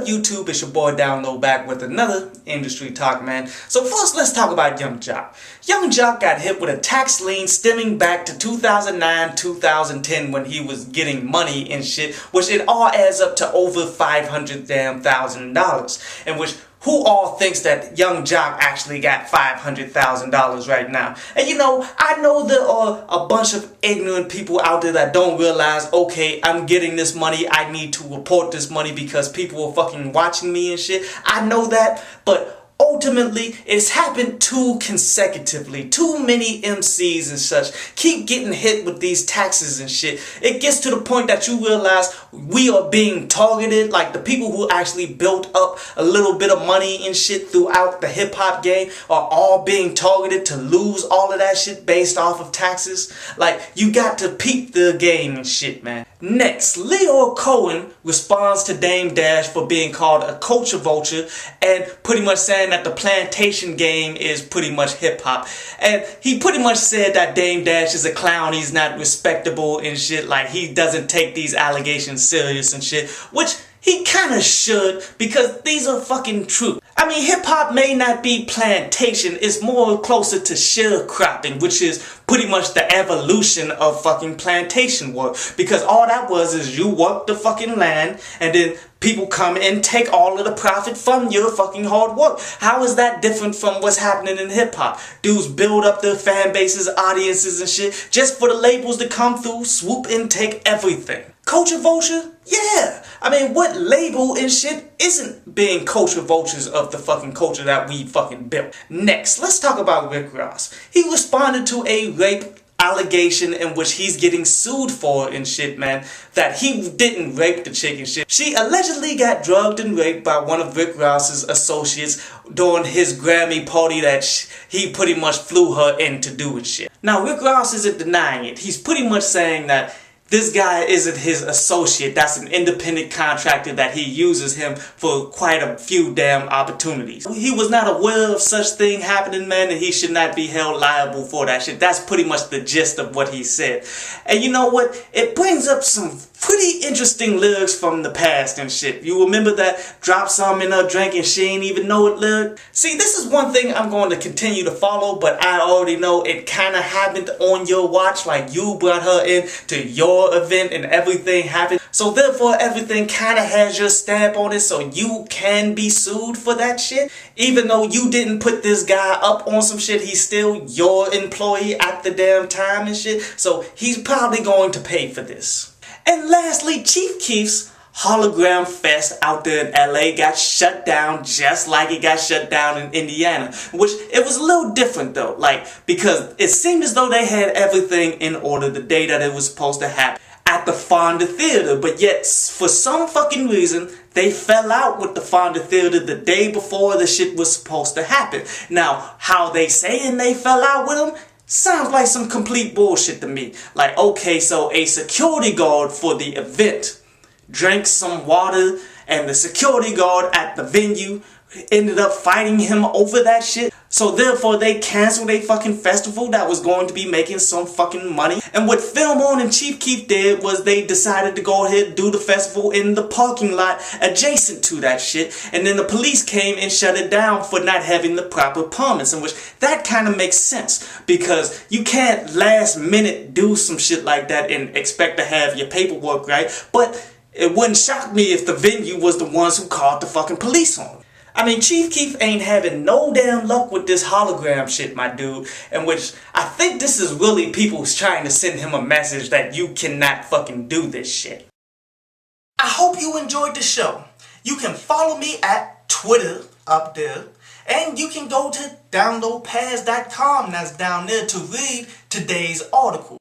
up, YouTube? It's your boy Download back with another industry talk, man. So first, let's talk about Yung Joc. Yung Joc got hit with a tax lien stemming back to 2009, 2010 when he was getting money and shit, which it all adds up to over $500,000, in which who all thinks that Yung Joc actually got $500,000 right now? And you know, I know there are a bunch of ignorant people out there that don't realize, okay, I'm getting this money, I need to report this money because people are fucking watching me and shit. I know that, but ultimately, it's happened too consecutively. Too many MCs and such keep getting hit with these taxes and shit. It gets to the point that you realize we are being targeted. Like the people who actually built up a little bit of money and shit throughout the hip-hop game are all being targeted to lose all of that shit based off of taxes. Like, you got to peep the game and shit, man. Next, Lyor Cohen responds to Dame Dash for being called a culture vulture and pretty much saying that the plantation game is pretty much hip-hop. And he pretty much said that Dame Dash is a clown, he's not respectable and shit, like he doesn't take these allegations serious and shit, which he kinda should, because these are fucking true. I mean, hip-hop may not be plantation, it's more closer to sharecropping, which is pretty much the evolution of fucking plantation work. Because all that was is you work the fucking land, and then people come and take all of the profit from your fucking hard work. How is that different from what's happening in hip-hop? Dudes build up their fan bases, audiences and shit, just for the labels to come through, swoop and take everything. Culture vulture? Yeah. I mean, what label and shit isn't being culture vultures of the fucking culture that we fucking built? Next, let's talk about Rick Ross. He responded to a rape allegation in which he's getting sued for and shit, man, that he didn't rape the chick and shit. She allegedly got drugged and raped by one of Rick Ross's associates during his Grammy party that he pretty much flew her in to do and shit. Now, Rick Ross isn't denying it. He's pretty much saying that this guy isn't his associate, that's an independent contractor that he uses him for quite a few damn opportunities. He was not aware of such thing happening, man, and he should not be held liable for that shit. That's pretty much the gist of what he said. And you know what? It brings up some pretty interesting lyrics from the past and shit. You remember that drop some in her drink and she ain't even know it lyric? See, this is one thing I'm going to continue to follow, but I already know it kind of happened on your watch, like you brought her in to your event and everything happened. So therefore everything kind of has your stamp on it, so you can be sued for that shit. Even though you didn't put this guy up on some shit, he's still your employee at the damn time and shit. So he's probably going to pay for this. And lastly, Chief Keef's Hologram Fest out there in LA got shut down just like it got shut down in Indiana. Which, it was a little different though, like, because it seemed as though they had everything in order the day that it was supposed to happen at the Fonda Theater, but yet, for some fucking reason, they fell out with the Fonda Theater the day before the shit was supposed to happen. Now, how they saying they fell out with them sounds like some complete bullshit to me. Like, okay, so a security guard for the event drank some water, and the security guard at the venue ended up fighting him over that shit. So therefore they canceled a fucking festival that was going to be making some fucking money. And what Film On and Chief Keef did was they decided to go ahead and do the festival in the parking lot adjacent to that shit. And then the police came and shut it down for not having the proper permits. In which that kind of makes sense, because you can't last minute do some shit like that and expect to have your paperwork right. But it wouldn't shock me if the venue was the ones who called the fucking police on them. I mean, Chief Keef ain't having no damn luck with this hologram shit, my dude. In which, I think this is really people trying to send him a message that you cannot fucking do this shit. I hope you enjoyed the show. You can follow me at Twitter up there. And you can go to downloadpass.com, that's down there, to read today's article.